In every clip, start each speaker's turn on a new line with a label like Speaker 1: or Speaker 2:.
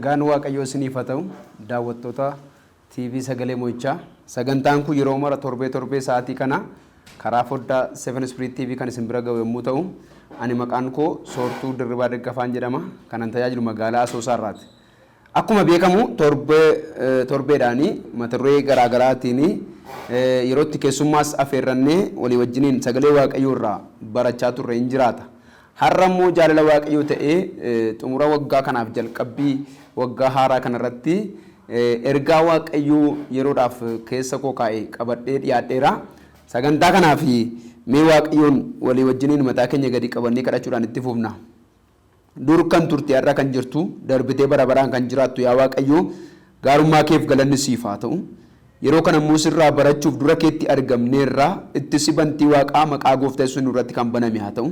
Speaker 1: Nagaan Waaqayyoo isiniif haa ta'u daawwattoota TV Sagalee Mo'ichaa sagantaan kun yeroo mara torbee sa'aatii kana karaa foddaa 7 Spirit TV kan isin bira ga'u yommuu ta'u ani maqaan koo Soortuu Dirribaa Daggafaan jedhama kanan tajaajilu magaalaa Asoosaarraati. Akkuma beekamu torbeedhaanii mata duree garaa garaatiin yeroo itti keessummaas affeerrannee walii wajjiniin sagalee Waaqayyoo irraa barachaa turre hin jiraata. Har'a immoo jaalala Waaqayyoo ta'ee xumura waggaa kanaaf jalqabbii waggaa haaraa kanarratti ergaa Waaqayyoo yeroodhaaf keessa koo kaa'e qabadhee dhiyaadheera. Sagantaa kanaaf mee Waaqayyoon walii wajjiniin mataa keenya gadi qabannee kadhachuudhaan itti fufna. Dur kan turte har'a kan jirtu darbitee bara baraan kan jiraattu yaa Waaqayyoo gaarummaa keef galanni siif haa ta'u. Yeroo kana immoo sirraa barachuuf dura keetti argamneerraa itti sibantii Waaqaa maqaa Gooftaa Yesuus nurratti kan baname haa ta'u.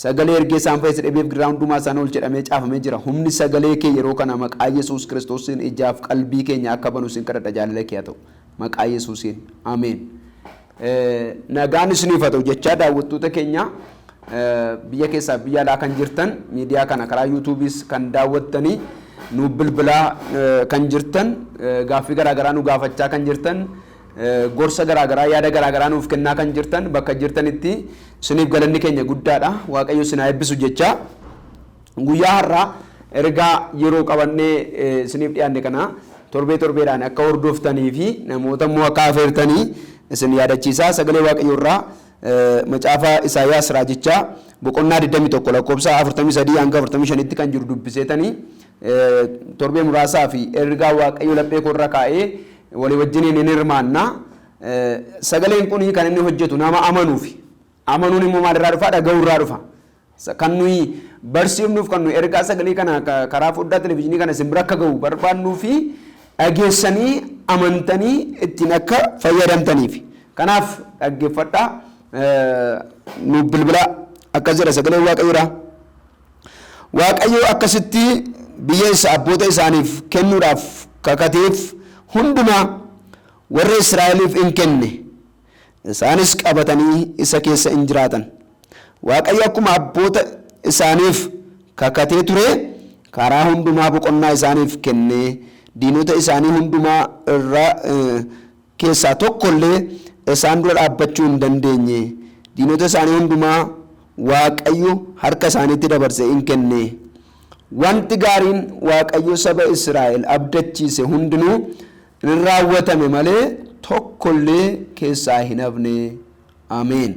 Speaker 1: Sagalee ergee isaan fayyisa dhabeef giraa hundumaa isaan ol jedhamee caafamee jira. Humni sagalee kee yeroo kana maqaa Yesuus Kiristoosiin ijaaf qalbii keenya akka banu sin kadhadha jaalala kee haa ta'u. Maqaa Yesuusiin. Ameen. Nagaan isiniif haa ta'u jechaa daawwattoota keenya biyya keessaa biyya alaa kan jirtan miidiyaa kana karaa yuutuubiis kan daawwattanii nu bilbilaa kan jirtan gaaffii garaa garaa nu gaafachaa kan jirtan gorsa garaa garaa yaada garaa garaa nuuf kennaa kan jirtan bakka jirtanitti isiniif galanni keenya guddaadha. Waaqayyo isin haa eebbisu jechaa guyyaa har'aa ergaa yeroo qabannee isiniif dhiyaanne kana torbeedhaan akka hordoftanii fi namoota immoo akka affeertanii isin yaadachiisaa. Sagalee Waaqayyoo irraa macaafa Isaayyaas raajichaa boqonnaa 21 lakkoofsa 43 hanga 45tti kan jiru dubbiseetanii torbee muraasaa fi ergaa Waaqayyoo laphee koo irra kaa'ee walii wajjiniin hin hirmaannaa. Sagaleen kun kan inni hojjetu nama amanuufi. Amanuun immoo maalirraa dhufa? Dhaga'uurraa dhufa. Kan nuyi barsiifnuuf kan nuyi ergaa sagalee kana karaa foddaa televezyiinii kana isin bira akka ga'u barbaannuu fi dhageessanii amantanii ittiin akka fayyadamtaniif. Kanaaf dhaggeeffadhaa nu bilbila akkas jedha sagaleen Waaqayyoodha. Waaqayyo akkasitti biyya isa abboota isaaniif kennuudhaaf kakateef hundumaa warra Israa'eliif in kenne. Isaanis qabatanii isa keessa in jiraatan. Waaqayyo akkuma abboota isaaniif kakatee ture karaa hundumaa boqonnaa isaaniif kennee diinota isaanii hundumaa irraa keessaa tokkollee isaan dura dhaabbachuu hin dandeenye. Diinota isaanii hundumaa Waaqayyo harka isaaniitti dabarsee in kenne. Wanti gaariin Waaqayyo saba Israa'el abdachiise hundinuu in raawwatame malee tokkollee keessaa hin hafne. Ameen.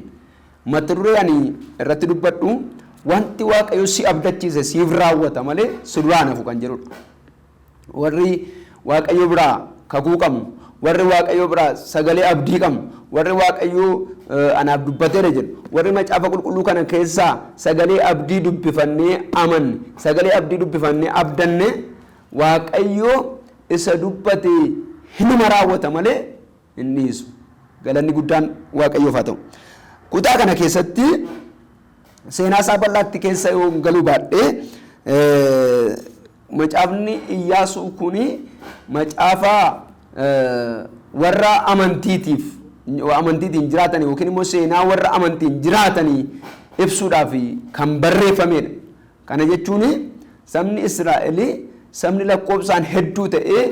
Speaker 1: Mata duree ani irratti dubbadhu wanti Waaqayyo si abdachiise siif raawwata malee si duraan hafu kan jedhudha. Warri Waaqayyo biraa kakuu qabnu, warri Waaqayyo biraa sagalee abdii qabnu, warri Waaqayyo anaaf dubbateera jedhu, warri macaafa qulqulluu kana keessaa sagalee abdii dubbifannee amanne, sagalee abdii dubbifannee abdanne Waaqayyo isa dubbate hinuma raawwata malee inni dhiisu. Galanni guddaan Waaqayyoof haa ta'u. Kutaa kana keessatti seenaa isaa bal'aatti keessa yoo galuu baadhee macaafni Iyyaasuu kuni macaafa warra amantiitiin jiraatanii yookiin immoo seenaa warra amantiin jiraatanii ibsuudhaaf kan barreeffamedha. Kana jechuun sabni Israa'el sabni lakkoofsaan hedduu ta'ee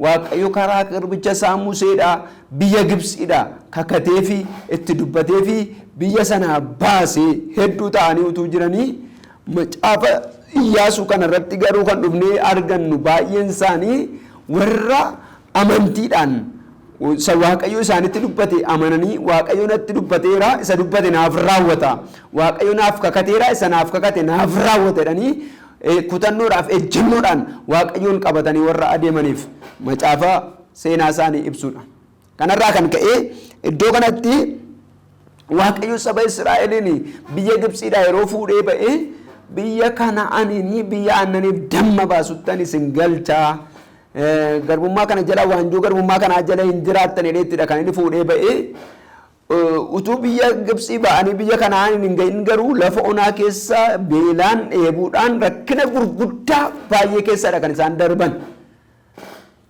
Speaker 1: Waaqayyo karaa garbicha isaa Museedhaa biyya Gibsiidhaa kakatee fi itti dubbatee fi biyya sana baasee hedduu ta'anii utuu jiranii macaafa Iyyaasuu kana irratti garuu kan dhufnee argannu baay'een isaanii warra amantiidhaan isa Waaqayyo isaanitti dubbate amananii Waaqayyo natti dubbateera isa dubbate naaf raawwata, Waaqayyo naaf kakateera isa naaf kakate naaf raawwata jedhanii kutannoodhaaf ejjennoodhaan Waaqayyoon qabatanii warra adeemaniif macaafa seenaa isaanii ibsuudha. Kanarraa kan ka'e iddoo kanatti Waaqayyo saba Israa'eliin biyya Gibsiidhaa yeroo fuudhee ba'ee biyya Kana'aanii biyya aannaniif damma baasuttan isin galchaa garbummaa kana jala waanjoo garbummaa kanaa jala hin jiraattan jedheettidha kan inni fuudhee ba'ee utuu biyya Gibsii ba'anii biyya Kana'aaniin hin gahin garuu lafa onaa keessa beelaan dheebuudhaan rakkina gurguddaa baay'ee keessadha kan isaan darban.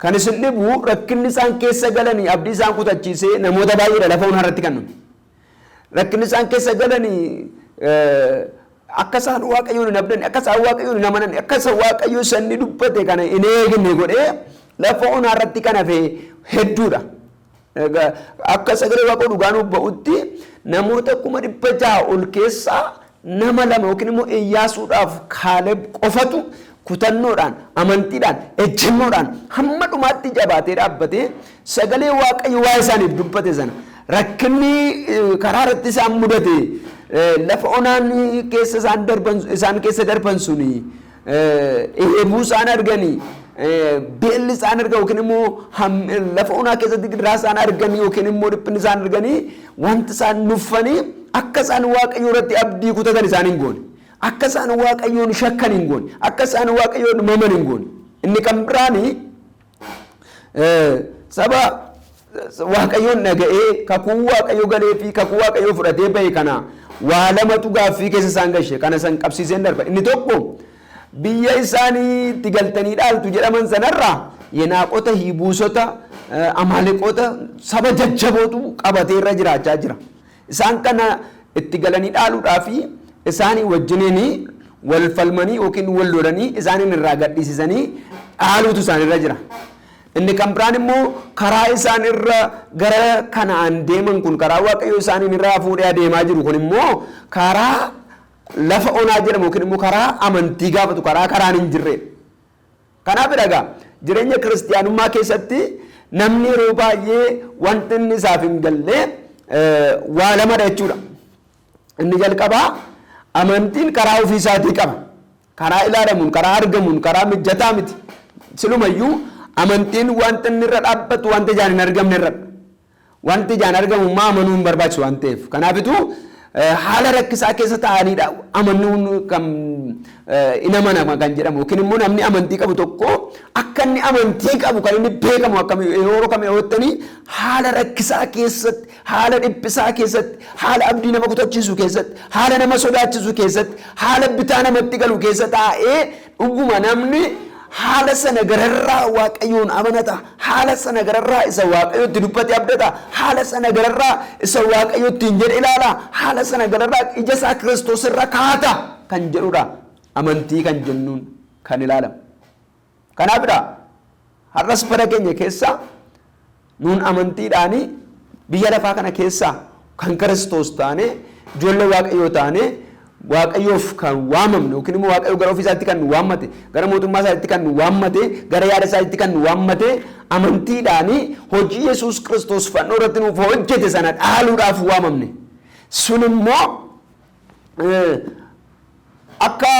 Speaker 1: Kan isin dhibu rakkinni isaan keessa galanii abdii isaan kutachiisee namoota baay'eedha lafa onaa irratti kan nuti. Rakkinni isaan keessa galanii akkasaan waaqayyoon hin abdanne akkasaan waaqayyoon hin amananne akkasa waaqayyo sanni dubbate kana hin eegne godhee lafa onaa irratti kan hafe hedduudha. Akka sagalee waaqayyoo dhugaan ba'utti namoota 600 ol keessaa nama 2 yookiin immoo Iyyaasuudhaaf Kaaleb qofatu kutannoodhaan amantiidhaan ejjennoodhaan hamma dhumaatti jabaatee dhaabbatee sagalee waaqayyo waa isaaniif dubbate sana rakkinni karaa irratti isaan mudate lafa onaan keessa isaan keessa darban suni eebuu isaan arganii beelli isaan argan yookiin immoo lafa onaa keessatti gidiraa isaan arganii yookiin immoo dhiphinni isaan arganii wanti isaan nuffanii akka isaan waaqayyo irratti abdii kutatan isaan hin goone. Akka isaan waaqayyoon shakkan hin goone akka isaan waaqayyoon maman hin goone inni kan biraani saba waaqayyoon dhaga'ee kakuu waaqayyo galee fi kakuu waaqayyo fudhatee bahe kana waa lamatu gaaffii keessa isaan gashe kana san qabsiiseen darba inni tokko biyya isaanii itti galtanii dhaaltu jedhaman sanarraa Yenaaqota Hibuusota Amaaleqoota saba jajjabootu qabatee irra jiraachaa jira isaan kana itti galanii dhaaluudhaafi isaanii wajjiniin wal falmanii yookiin wal lolanii isaaniin irraa gadhiisisanii dhaaluutu isaanirra jira. Inni kan biraan immoo karaa isaan irra gara Kana'aan deeman kun karaa waaqayyo isaaniin irraa fuudhee adeemaa jiru kun immoo karaa lafa onaa jedhamu yookiin immoo karaa amantii gaafatu karaa karaan hin jirre. Kanaaf dhagaa jireenya kiristiyaanummaa keessatti namni yeroo baay'ee wanti inni isaaf hin galle waa lamadha jechuudha. Inni jalqabaa amantiin karaa ofii isaatii qaba. Karaa ilaalamuun, karaa argamuun, karaa mijataa miti. Silumayyuu amantiin wanta inni irra dhaabbatu wanta ijaan hin argamne irra. Wanti ijaan argamu amanuu hin barbaachisu waan ta'eef. Kanaafitu haala rakkisaa keessa ta'aniidha amanuun kan in amanama kan jedhamu yookiin immoo namni amantii qabu tokko akka inni amantii qabu kan inni beekamu akkam yeroo kam yoottanii haala rakkisaa keessatti haala dhiphisaa keessatti haala abdii nama kutachiisu keessatti haala nama sodaachisu keessatti haala bitaa namatti galu keessa taa'ee dhuguma namni haala sana gararraa waaqayyoon amanata haala sana gararraa isa waaqayyootti dubbate abdata haala sana gararraa isa waaqayyootti hin jedhe ilaala haala sana gararraa ija isaa Kiristoos irra kaata kan jedhudha amantii kan jennuun kan ilaalamu. Kanaafidha har'as bara keenya keessa nuun amantiidhaanii biyya lafaa kana keessa kan Kiristoos taane ijoollee waaqayyoo taane waaqayyoof kan waamamne yookiin immoo waaqayyo gara ofii isaatti kan nu waammate gara mootummaa isaatti kan nu waammate gara yaada isaatti kan nu waammate amantiidhaanii hojii Yesuus Kiristoos fannoo irratti nuuf hojjete sana dhaaluudhaaf waamamne sun immoo akka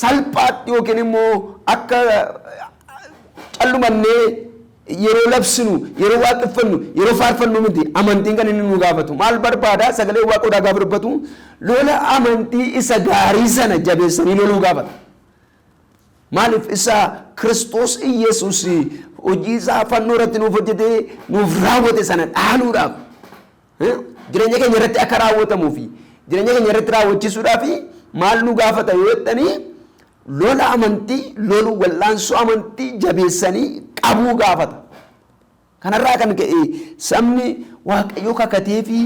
Speaker 1: salphaatti yookiin immoo akka callumannee yeroo labsinu yeroo waaqeffannu yeroo faarfannu miti amantiin kan inni nu gaafatu maal barbaada sagalee waaqoodhaa gaafa dubbatu lola amantii isa gaarii sana jabeessanii loluu gaafata. Maaliif isa Kiristoos Iyesuus hojii isaa fannoo irratti nuuf hojjetee nuuf raawwate sana dhaaluudhaaf jireenya keenya irratti akka raawwatamuu fi jireenya keenya irratti raawwachiisuudhaaf maal nu gaafata yoo jettanii lola amantii loluu wal'aansoo amantii jabeessanii qabuu gaafata. Kanarraa kan ka'e sabni waaqayyo kakatee fi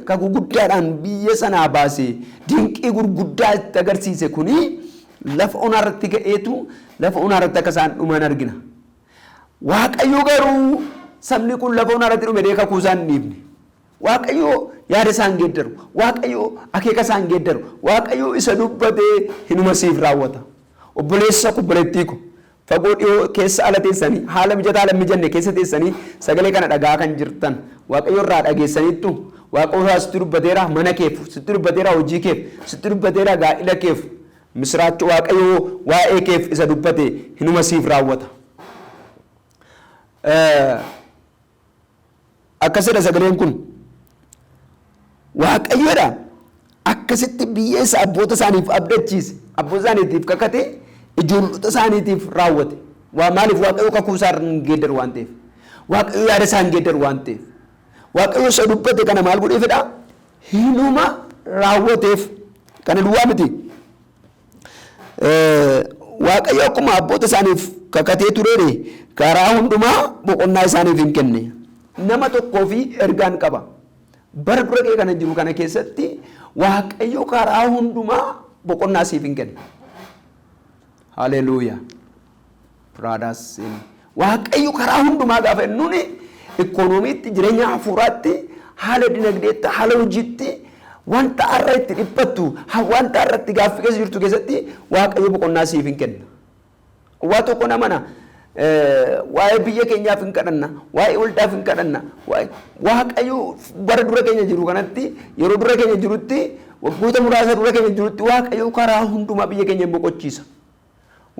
Speaker 1: kakuu guddaadhaan biyya sanaa baasee dinqii gurguddaa itti agarsiise kuni lafa onaa irratti ga'eetu lafa onaa irratti akka isaan dhuman argina. Waaqayyo garuu sabni kun lafa onaa irratti dhume kakuu isaan hin dhiifne. Waaqayyo yaada isaan geeddaru, waaqayyo akeeka isaan geeddaru, waaqayyo isa dubbatee hinuma siif raawwata. Obboleessa obboleettii ko fagoo dhiyoo keessa ala teessanii haala mijataa haala mijanne keessa teessanii sagalee kana dhagaa kan jirtan waaqayyo irraa dhageessaniittu waaqayyo irraa sitti dubbateera mana keef sitti dubbateera hojii keef sitti dubbateera gaa'ila keef misiraacha waaqayyo waa'ee keef isa dubbate hinuma siif raawwata. Akkasidha sagaleen kun waaqayyoodha akkasitti biyya isa abboota isaaniif abdachiise abboota isaaniitiif kakate ijoollota isaaniitiif raawwate. Maaliif waaqayyo kakuu isaa hin geeddaru waan ta'eef waaqayyo yaada isaa hin geeddaru waan ta'eef waaqayyo isa dubbate kana maal godheefidha hinuma raawwateef kana duwwaa miti. Waaqayyo akkuma abboota isaaniif kakatee tureere karaa hundumaa boqonnaa isaaniif hin kenne. Nama tokkoo fi ergaan qaba. Bara dura kana jiru kana keessatti waaqayyo karaa hundumaa boqonnaa siif hin kenna. Haleluuyaa. Praadaas waaqayyo karaa hundumaa gaafa nuni ikoonomiitti jireenya hafuuraatti haala dinagdeetti haala hojiitti wanta har'a itti dhiphattu wanta har'a itti gaaffii keessa jirtu keessatti waaqayyo boqonnaa siif hin kenna. Waa tokko namana waa'ee biyya keenyaaf hin kadhanna, waa'ee waldaaf hin kadhanna, waaqayyo bara dura keenya jiru kanatti yeroo dura keenya jirutti waggoota muraasa dura keenya jirutti waaqayyo karaa hundumaa biyya keenya hin boqochiisa.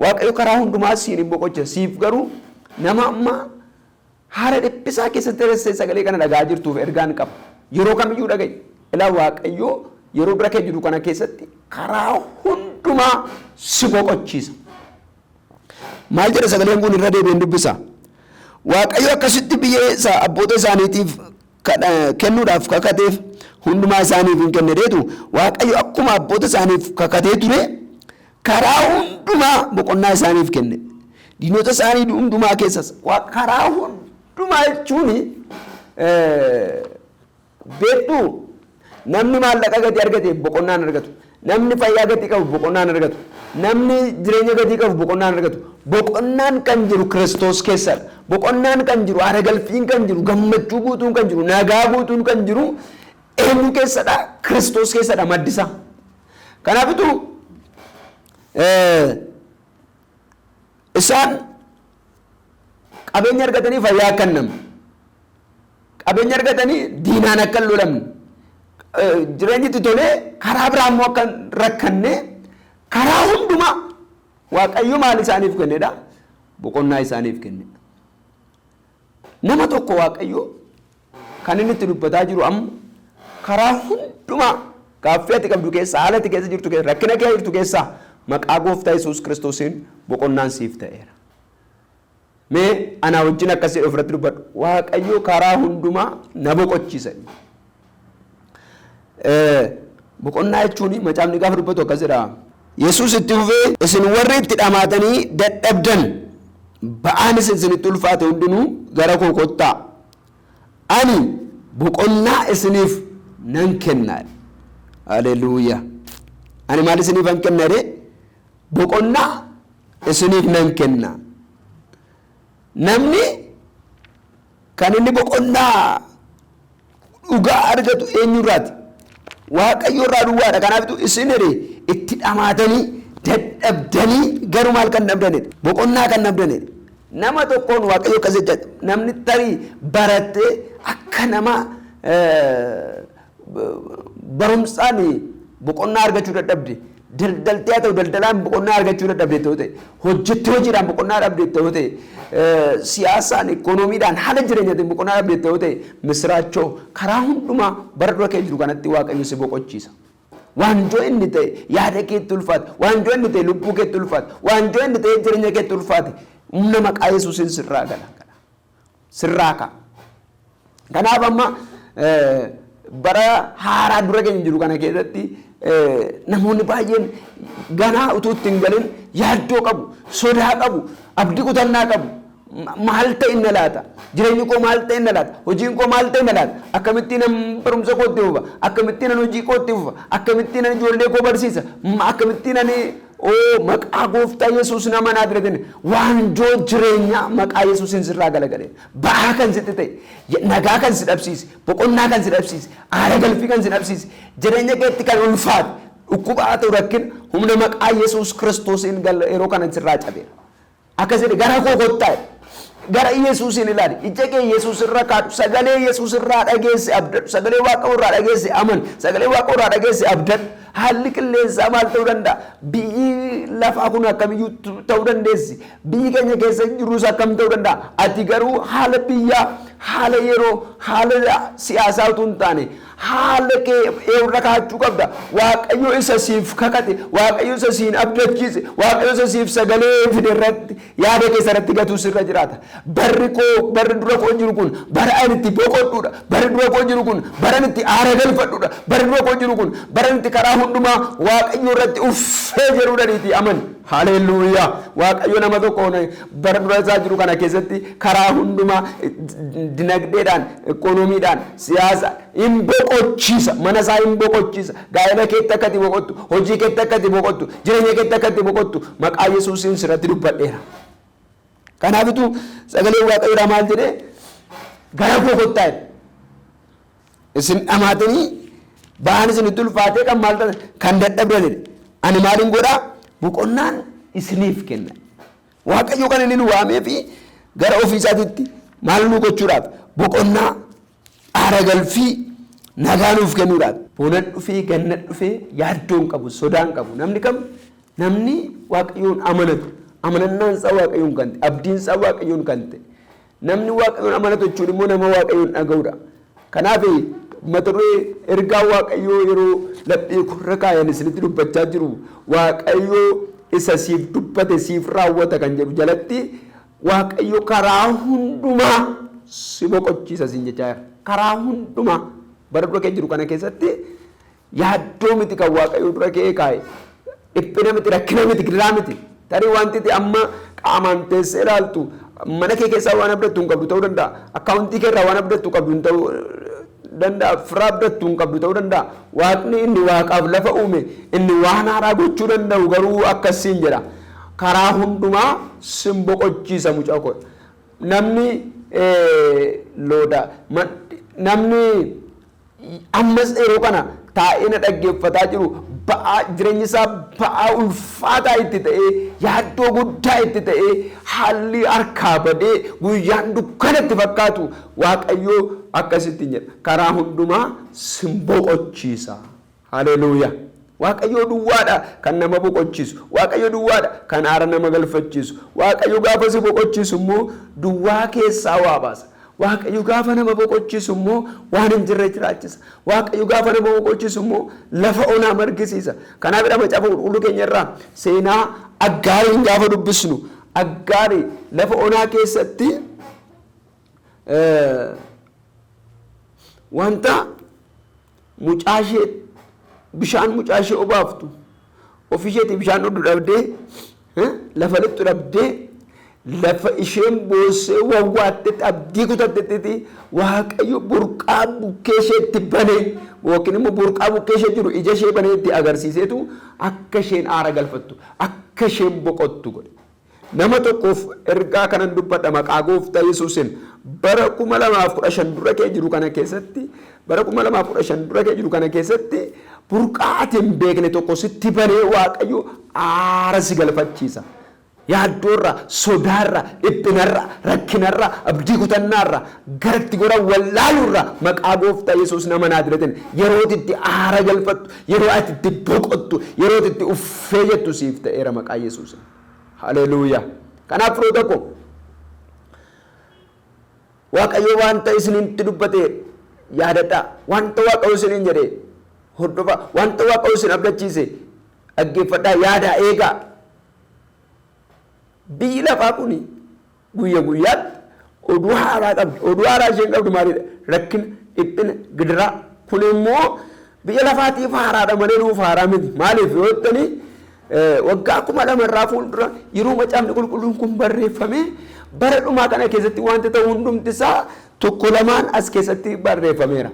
Speaker 1: Waaqayyo karaa hundumaa siin hin boqochiisa. Siif garuu nama amma haala dhiphisaa keessatti teessee sagalee kana dhagaa jirtuuf ergaan qaba. Yeroo kamiyyuu dhaga'i. Ilaa waaqayyo yeroo bira kee jiru kana keessatti karaa hundumaa si boqochiisa. Maal jedha sagaleen kun irra deebiin dubbisa. Waaqayyo akkasitti biyya isaa abboota isaaniitiif kennuudhaaf kakateef hundumaa isaaniif hin kenne deetu waaqayyo akkuma abboota isaaniif kakatee ture karaa hundumaa boqonnaa isaaniif kenne. Diinota isaanii hundumaa keessas karaa hundumaa jechuun beektuu namni maallaqa gadi argate boqonnaan argatu. Namni fayyaa gadi qabu boqonnaan argatu. Namni jireenya gadi qabu boqonnaan argatu. Boqonnaan kan jiru Kiristoos keessadha. Boqonnaan kan jiru haara galfiin kan jiru gammachuu guutuun kan jiru nagaa guutuun kan jiru eenyu keessadha? Kiristoos keessadha maddisaa. Kanaafitu isaan qabeenya argatanii fayyaa akka hin namne, qabeenya argatanii diinaan akka hin lolamne, jireenyi itti tolee karaa biraa immoo akka hin rakkanne karaa hundumaa waaqayyo maal isaaniif kennedha? Boqonnaa isaaniif kenne. Nama tokko waaqayyo kan inni itti dubbataa jiru amma karaa hundumaa gaaffii ati qabdu keessa haala ati keessa jirtu keessa rakkina kee jirtu keessa maqaa gooftaa Yesuus Kiristoosiin boqonnaan siif ta'eera. Mee anaa wajjin akkasii ofirratti dubbadhu. Waaqayyo karaa hundumaa na boqochiisa. Boqonnaa jechuun macaafni gaafa dubbatu akkasidha. Yesuus itti fufee isin warri itti dhamaatanii dadhabdan ba'aanis isinitti ulfaate hundinuu gara koo kottaa. Ani boqonnaa isiniif nan kenna. Haleluuyaa. Ani maal isiniif nan kenna? Boqonnaa isiniif nan kenna. Namni kan inni boqonnaa dhugaa argatu eenyurraati? Waaqayyo irraa duwwaadha. Kanaafitu isin itti dhamaatanii dadhabdanii garuu maal kan dhabdanidha? Boqonnaa kan dhabdanidha. Nama tokkoon waaqayyo akkas jecha namni tarii barattee akka nama barumsaan boqonnaa argachuu dadhabde, daldaltee haa ta'u daldalaan boqonnaa argachuu dadhabde ta'uu ta'e, hojjettee hojiidhaan boqonnaa dhabde ta'uu ta'e, siyaasaan ikoonomiidhaan haala jireenyaatiin boqonnaa dhabde ta'uu ta'e, misiraachoo karaa hundumaa bara dura kee jiru kanatti waaqayyo si boqochiisa. Waanjoo inni ta'e yaada keetti ulfaate, waanjoo inni ta'e lubbuu keetti ulfaate, waanjoo inni ta'e jireenya keetti ulfaate, humna maqaa Yesuusiin sirraa gala. Sirraa ka'a. Kanaaf amma bara haaraa dura keenya jiru kana keessatti namoonni baay'een ganaa utuu itti hin galin yaaddoo qabu, sodaa qabu, abdii kutannaa qabu. Maal ta'e inni laata? Jireenyi koo maal ta'e inni laata? Hojiin koo maal ta'e inni laata? Akkamittiin barumsa kootti fufa? Akkamittiin hojii kootti fufa? Akkamittiin ijoollee koo barsiisa? Akkamittiin maqaa gooftaa Yesuus nama naa diretin waanjoo jireenyaa maqaa Yesuusiin sirraa galagalee ba'aa kan sitti ta'e nagaa kan si dhabsiise boqonnaa kan si dhabsiise aara galfii kan si dhabsiise jireenya keetti kan ulfaate dhukkuba haa ta'u rakkin humna maqaa Yesuus Kiristoosiin yeroo kana sirraa cabeera. Akkasii gara koo kottaa gara Yesuusiin ilaali ija kee Yesuus irra kaadhu sagalee Yesuus irraa dhageesse abdadhu sagalee Waaqayyoo irraa dhageesse amanu sagalee Waaqayyoo irraa dhageesse abdadhu. Haalli qilleensaa maal ta'uu danda'a? Biyyi lafaa kun akkamiyyuu ta'uu dandeessi. Biyyi keenya keessa jirus akkam ta'uu danda'a. Ati garuu haala biyyaa, haala yeroo, haala siyaasaa utuu hin taane haala kee irra kaachuu qabda. Waaqayyo isa siif kakate, Waaqayyo isa siin abdachiise, Waaqayyo isa siif sagalee fide irratti yaada keessa irratti gatuu sirra jiraata. Barri dura koo jiru kun bara ani itti boqodhuudha. Barri dura koo jiru kun bara ani itti aara galfadhuudha. Barri dura koo jiru kun bara ani itti karaa hundumaa Waaqayyo irratti uffee jedhuudhaaniiti amani. Haleluuyaa. Waaqayyo nama tokko bara dura isaa jiru kana keessatti karaa hundumaa dinagdeedhaan, ikoonomiidhaan, siyaasa hin boqochiisa. Mana isaa hin boqochiisa. Gaa'ela keetti akka itti boqottu, hojii keetti akka itti boqottu, jireenya keetti akka itti boqottu maqaa Yesuusiin sirratti dubbadheera. Kanaafitu sagalee Waaqayyoodhaa maal jedhee gara koo kottaa isin dhamaatanii ba'aan isinitti ulfaatee kan maal kan dadhabdan ani maalin godhaa boqonnaan isiniif kenna. Waaqayyo kan inni nu waamee fi gara ofii isaatiitti maal nu gochuudhaaf boqonnaa aara galfii nagaa nuuf kennuudhaaf. Boonaan dhufee ganna dhufee yaaddoon qabu sodaan qabu namni Waaqayyoon amanatu amanannaan isaa Waaqayyoon kan ta'e abdiin isaa Waaqayyoon kan ta'e namni Waaqayyoon amanatu jechuun immoo nama Waaqayyoon dhaga'uudha. Kanaaf mata duree ergaa Waaqayyoo yeroo laphee kurra kaayan isinitti dubbachaa jiru Waaqayyoo isa siif dubbate siif raawwata kan jedhu jalatti Waaqayyo karaa hundumaa si boqochiisa siin jechaa karaa hundumaa bara dura kee jiru kana keessatti yaaddoo miti kan Waaqayyo dura kee kaa'e dhiphina miti rakkina miti gidiraa miti tarii wanti amma qaamaan teessee ilaaltu mana kee keessaa waan abdattu hin qabdu ta'uu danda'a akkaawuntii kee irraa waan abdattu qabdu hin ta'uu danda'a firaa abdattu hin qabdu ta'uu danda'a waaqni inni waaqaaf lafa uume inni waan haaraa gochuu danda'u garuu akkasiin jedha karaa hundumaa sin boqochiisa mucaa koo namni namni ammas yeroo kana taa'ee na dhaggeeffataa jiru ba'aa jireenya isaa ba'aa ulfaataa itti ta'ee yaaddoo guddaa itti ta'ee haalli harkaa badee guyyaan dukkanatti fakkaatu Waaqayyoo akkasitti jedha karaa hundumaa sin boqochiisa. Haleluuyaa. Waaqayyoo duwwaadha kan nama boqochiisu. Waaqayyoo duwwaadha kan aara nama galfachiisu. Waaqayyo gaafa si boqochiisu immoo duwwaa keessaa waa baasa. Waaqayyo gaafa nama boqochiisu immoo waan hin jirre jiraachisa. Waaqayyo gaafa nama boqochiisu immoo lafa onaa margisiisa. Kanaaf macaafa qulqulluu keenya irraa seenaa Aggaariin gaafa dubbisnu Aggaarii lafa onaa keessatti wanta mucaashee bishaan mucaashee obaaftu ofisheetii bishaan oduu dhabdee lafa lixxu dhabdee lafa isheen boossee wawwaattetti abdii kutattetti Waaqayyo burqaa bukkee isheetti banee yookiin immoo burqaa bukkee ishee jiru ija ishee banee itti agarsiiseetu akka isheen aara galfattu akka isheen boqottu godhe. Nama tokkoof ergaa kanan dubbadha maqaa Gooftaa Yesuusiin bara 2015 dura kee jiru kana keessatti bara 2015 dura kee jiru kana keessatti burqaa ati hin beekne tokko sitti banee Waaqayyo aara si galfachiisa. Yaaddoorra, sodaarra, dhiphinarra, rakkinarra, abdii kutannaarra, garatti gora wallaaluurra maqaa Gooftaa Yesuus nama Naazreetiin yeroo itti aara galfattu, yeroo ati itti boqottu, yeroo itti uffee jettu siif ta'eera maqaa Yesuus. Haleluuyaa. Kanaaf firoo tokko Waaqayyo wanta isinitti dubbate yaadadhaa. Wanta Waaqayyo isiniin jedhe hordofaa. Wanta Waaqayyo isin abdachiise dhaggeeffadhaa yaadaa eegaa. Biyyi lafaa kuni guyyaa guyyaatti oduu haaraa qabdi. Oduu haaraa isheen qabdu maalidha? Rakkina, dhiphina, gidiraa. Kun immoo biyya lafaatiif haaraadha malee nuuf haaraa miti. Maaliif yoo jettanii waggaa 2000 irraa fuuldura yeroo macaafni qulqulluun kun barreeffame bara dhumaa kana keessatti wanti ta'u hundumti isaa tokko lamaan as keessatti barreeffameera.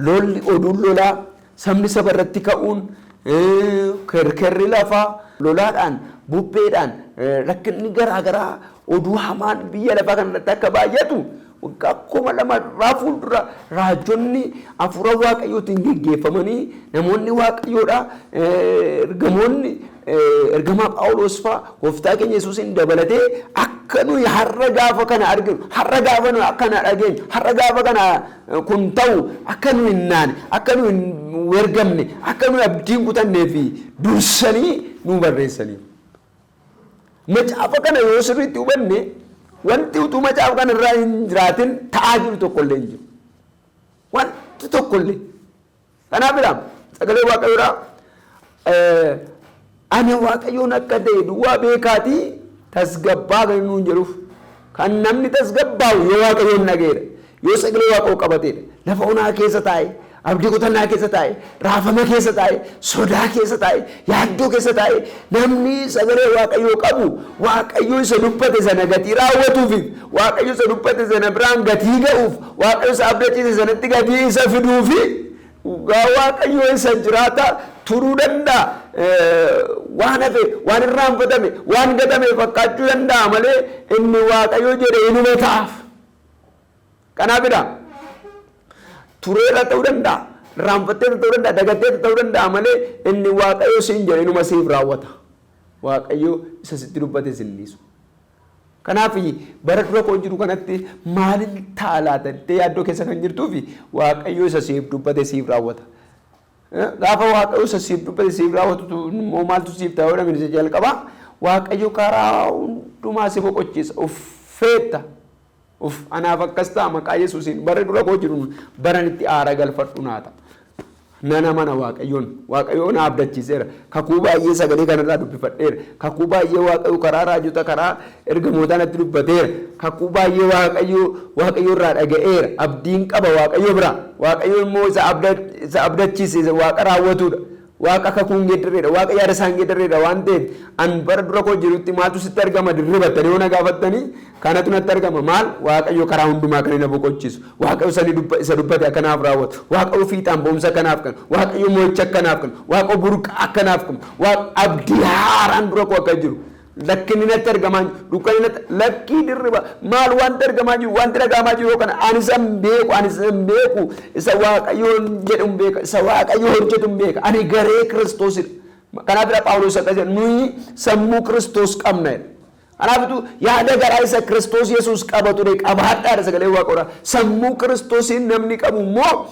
Speaker 1: Lolli oduun lolaa sabni saba irratti ka'uun kerkerri lafaa lolaadhaan bubbeedhaan rakkinni garaagaraa oduu hamaan biyya lafaa kanarratti akka baay'atu waggaa 2000 irraa fuuldura raajonni hafuura Waaqayyootiin geggeeffamanii namoonni Waaqayyoodha ergamoonni ergamaa Phaawulos fa'aa Gooftaa keenya Yesuusin dabalatee akka nuyi har'a gaafa kana arginu har'a gaafa nuyi akkana dhageenyu har'a gaafa kana kun ta'u akka nuyi naane akka nuyi wergamne akka nuyi abdiin kutannee fi dursanii nu barreessanii. Macaafa kana yoo sirriitti hubanne wanti utuu macaafa kana irraa hin jiraatin ta'aa jiru tokkollee hin jiru. Wanti tokkollee. Kanaaf jedhama sagalee Waaqayyoodhaa ani Waaqayyoon akka ta'e duwwaa beekaatii tasgabbaa kan nuun jedhuuf kan namni tasgabbaa'u yoo Waaqayyoon dhaga'eedha yoo sagalee Waaqayyoo qabateedha lafa onaa keessa taa'e abdii kutannaa keessa taa'e, raafama keessa taa'e, sodaa keessa taa'e, yaaddoo keessa taa'e, namni sagalee Waaqayyoo qabu Waaqayyoo isa dubbate sana gatii raawwatuufi Waaqayyoo isa dubbate sana biraan gatii ga'uuf Waaqayyoo isa abdachiise sanatti gatii isa fiduufi Waaqayyoo isa jiraata turuu danda'a. Waan hafe waan irraanfatame waan gatame fakkaachuu danda'a malee inni Waaqayyoo jedhe inuma ta'aaf. Kanaafidha tureera ta'uu danda'a, irraanfatteera ta'uu danda'a, dagatteera ta'uu danda'a malee inni Waaqayyoo siin jedhe inuma siif raawwata. Waaqayyoo isa sitti dubbate sin dhiisu. Kanaaf bara dura koo jiru kanatti maalin ta'a laata jettee yaaddoo keessa kan jirtuufi Waaqayyoo isa siif dubbate siif raawwata. Gaafa Waaqayyoo isa siif dubbate siif raawwatu immoo maaltu siif ta'uu dhabin jalqaba Waaqayyoo karaa hundumaa si boqochiisa uffeetta. Anaaf akkas ta'a maqaa Yesuusiin bara dura koo jiru baran itti aara galfadhu naata. Nana mana Waaqayyoon na abdachiiseera. Kakuu baay'ee sagalee kanarraa dubbifadheera. Kakuu baay'ee Waaqayyoo karaa raajota karaa ergamootaa natti dubbateera. Kakuu baay'ee Waaqayyoo irraa dhaga'eera. Abdiin qaba Waaqayyoo bira. Waaqayyoo immoo isa abdachiise Waaqa raawwatudha. Waaqa kakuun geeddareedha. Waaqa yaada isaan geeddareedha waan ta'eef an bara dura koo jirutti maaltu sitti argama dirribattanii yoo na gaafattanii kanatu natti argama maal Waaqayyoo karaa hundumaa kan na boqochiisu. Waaqayyoo isa dubbate akkanaaf raawwatu. Waaqayyoo fiixaan ba'umsa akkanaaf kan. Waaqayyoo mo'icha akkanaaf kan. Waaqayyoo burqaa akkanaaf kan. Abdii haaraan dura koo akka jiru. Lakkinni natti argamaa jiru. Dukkanni natti lakkii dirriba maal wanti argamaa jiru wanti dhagahamaa jiru yoo kana ani isa hin beeku isa Waaqayyoon jedhu hin beeka isa Waaqayyoo hojjetu hin beeka ani garee Kiristoosidha. Kanaafidha Phaawulos akka jedhu nuyi sammuu Kiristoos qabna. Kanaafitu yaada garaa isa Kiristoos Yesuus qabatu qabaadhaadha sagalee Waaqoodha. Sammuu Kiristoosiin namni qabu immoo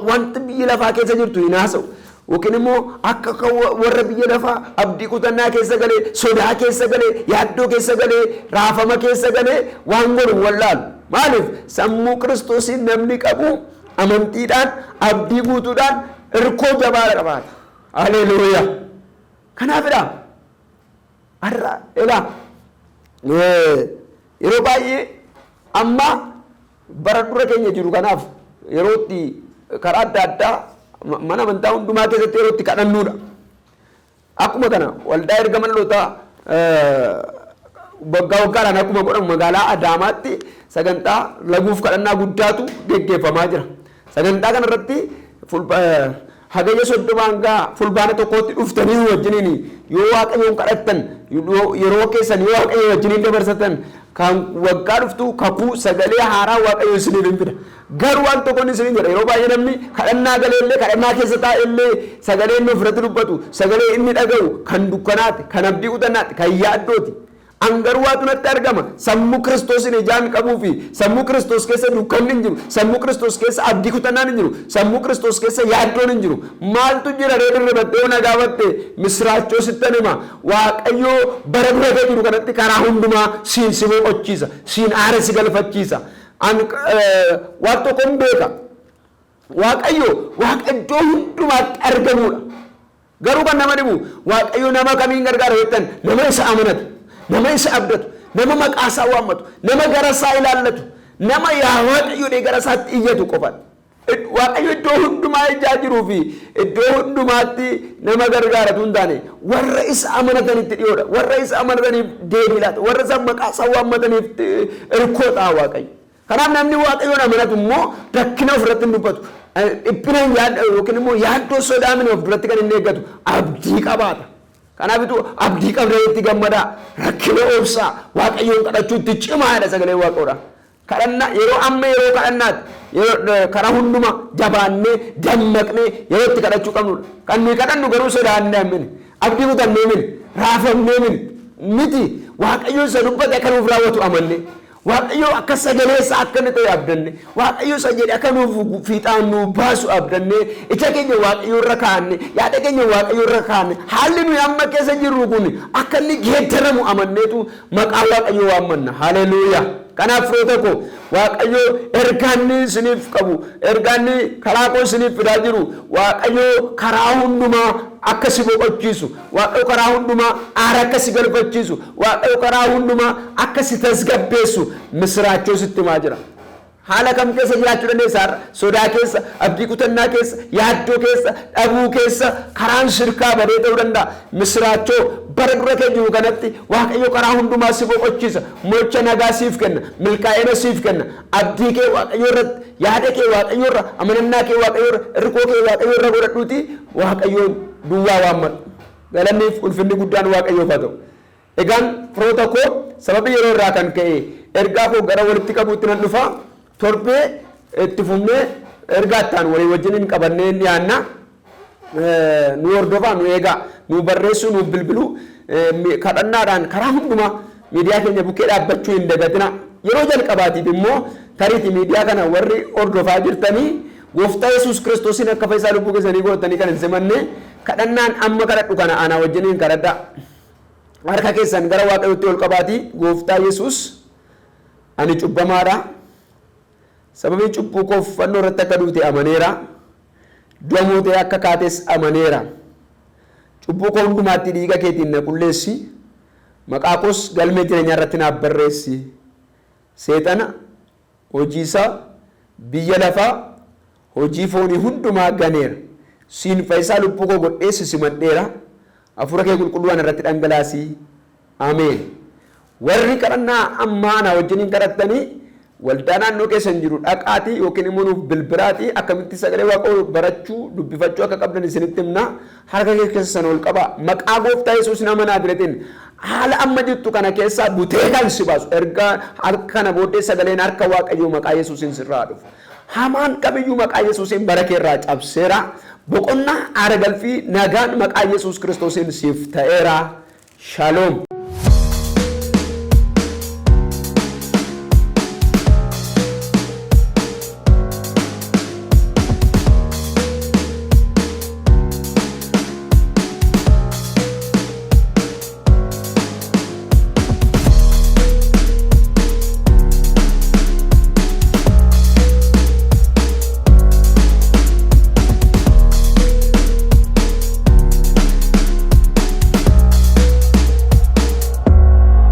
Speaker 1: wanti biyya lafaa keessa jirtu hin haasa'u. Yookiin immoo akka warra biyya lafaa abdii kutannaa keessa galee sodaa keessa galee yaaddoo keessa galee raafama keessa galee waan godhu wallaalu. Maaliif sammuu Kiristoosiin namni qabu amantiidhaan abdii guutuudhaan hirkoo jabaadha qabaata. Haleluuyaa. Kanaafidha har'a egaa yeroo baay'ee amma bara dura keenya jiru kanaaf yerootti karaa adda addaa mana amantaa hundumaa keessatti yerootti kadhannuudha. Akkuma kana waldaa ergama dhalootaa waggaadhaan akkuma godhamu magaalaa Adaamaatti sagantaa laguuf kadhannaa guddaatu geggeeffamaa jira. Sagantaa kanarratti hagayya 30 fulbaana tokkotti dhuftanii wajjiniin yoo Waaqayyoon kadhattan yeroo keessan yoo Waaqayyo wajjiniin dabarsatan kan waggaa dhuftu kakuu sagalee haaraa Waaqayyo isiniif hin fida. Garuu waan tokkoon isiniin jedha yeroo baay'ee namni kadhannaa galeellee kadhannaa keessa taa'ellee sagalee inni ofirratti dubbatu sagalee inni dhaga'u kan dukkanaati kan abdii kutannaati kan yaaddooti. Angaruu waatu natti argama sammuu Kiristoosin ijaan qabuu fi sammuu Kiristoos keessa dukkanni hin jiru sammuu Kiristoos keessa abdii kutannaan hin jiru sammuu Kiristoos keessa yaaddoon hin jiru maaltu jira dirribattee yoo na gaafatte misraachoo sittan hima Waaqayyoo bara dura jiru kanatti karaa hundumaa siin si boqochiisa siin aara si galfachiisa. Waan tokko hin beeka Waaqayyoo Waaqa iddoo hundumaatti argamudha. Garuu kan nama dhibu Waaqayyoo nama kamiin gargaara jettan nama isa amanatu. Nama isa abdatu, nama maqaa isaa waammatu, nama gara isaa ilaallatu, nama yaa Waaqayyoo gara isaatti iyyatu qofaan. Waaqayyo iddoo hundumaa ijaa jiruu fi iddoo hundumaatti nama gargaaratu hin taane warra isa amanatanitti dhiyoodha. Warra isa amanataniif deebii laata. Warra isa maqaa isaa waammataniif hirkoo ta'a Waaqayyo. Kanaaf namni Waaqayyoon amanatu immoo rakkina ofirratti hin dubbatu. Dhiphina yookiin immoo yaaddoo sodaamini of duratti kan inni eeggatu abdii qabaata. Kanaafitu abdii qabdee itti gammadaa rakkina obsaa Waaqayyoon kadhachuutti cimaadha sagalee Waaqoodha. Kadhannaa yeroo amma yeroo kadhannaati karaa hunduma jabaannee dammaqnee yeroo itti kadhachuu qabnudha. Kan nuyi kadhannu garuu sodaannee hammini abdii kutannee mini raafamnee miti Waaqayyoon isa dubbate akka nuuf raawwatu amannee. Waaqayyo akka sagalee isaa akka inni ta'e abdanne Waaqayyo isa jedhe akka nuuf fiixaan nu baasu abdanne ija keenya Waaqayyo irra kaanne yaada keenya Waaqayyo irra kaanne haalli nuyi amma keessa jirru kun akka inni geeddaramu amanneetu maqaa Waaqayyo waammanna. Haleluuyaa. Kanaaf firoota koo Waaqayyo ergaanni isiniif qabu ergaanni karaa koo isiniif fidaa jiru Waaqayyo karaa hundumaa akka si boqochiisu Waaqayyo karaa hundumaa aara akka si galfachiisu Waaqayyo karaa hundumaa akka si tasgabbeessu misraachoo sitti himaa jira. haala kam keessa jiraachuu dandeessa? Sodaa keessa, abdii kutannaa keessa, yaaddoo keessa, dhabuu keessa, karaan shirkaa badee ta'uu danda'a. Misiraachoo bara dura kee jiru kanatti Waaqayyo karaa hundumaa si boqochiisa. Mocha nagaa siif kenna, milkaa'ina siif kenna. Abdii kee Waaqayyo irratti, yaada kee Waaqayyo irra, amanannaa kee Waaqayyo irra, hirkoo kee Waaqayyo irra godhadhuuti Waaqayyoon duwwaa waammadhu. Galanniif ulfinni guddaan Waaqayyoof haa ta'u. Egaan firoota koo sababii yeroo irraa kan ka'e ergaa koo gara walitti qabuutti nan dhufa. Torbee itti fufnee ergaa ittaan walii wajjin qabannee dhiyaanna. Nu hordofaa, nu eegaa, nu barreessuu, nu bilbiluu, kadhannaadhaan karaa hundumaa miidiyaa keenya bukkee dhaabbachuu hin dagatina. Yeroo jalqabaatiif immoo tariitii miidiyaa kana warri hordofaa jirtanii Gooftaa Yesuus Kiristoosiin akka fayyisaa lubbuu keessanii godhatanii kan hin simanne kadhannaan amma kadhadhu kana ana wajjiniin kadhadhaa. Harka keessan gara Waaqayyootti ol qabaatii Gooftaa Yesuus ani cubbamaadha. Sababii cubbuu koo fannoo irratti akka duute amaneera. Du'a mootee akka kaates amaneera. Cubbuu koo hundumaatti dhiiga keetiin na qulleessi. Maqaa koos galmee jireenyaa irratti naaf barreessi. Seexana hojii isaa biyya lafaa hojii foonii hundumaa ganeera. Siin fayyisaa lubbuu koo godheessi simadheera. Hafuura kee qulqulluudhaan irratti dhangalaasii. Ameen. Warri kadhannaa ammaa na wajjiniin kadhattanii waldaa naannoo keessan jiru dhaqaatii yookiin immoo nuuf bilbilaatii akkamitti sagalee Waaqayyoo barachuu dubbifachuu akka qabdan isinitti himna. Harka kee keessan ol qabaa. Maqaa Gooftaa Yesuus nama Naazreetiin haala amma jirtu kana keessaa butee kan si baasu ergaa harka kana booddee sagaleen harka Waaqayyoo maqaa Yesuusiin sirraa dhufu. Hamaan qabiyyuu maqaa Yesuusiin bara kee irraa cabseera. Boqonnaa aara galfii nagaan maqaa Yesuus Kiristoosiin siif ta'eera. Shalom.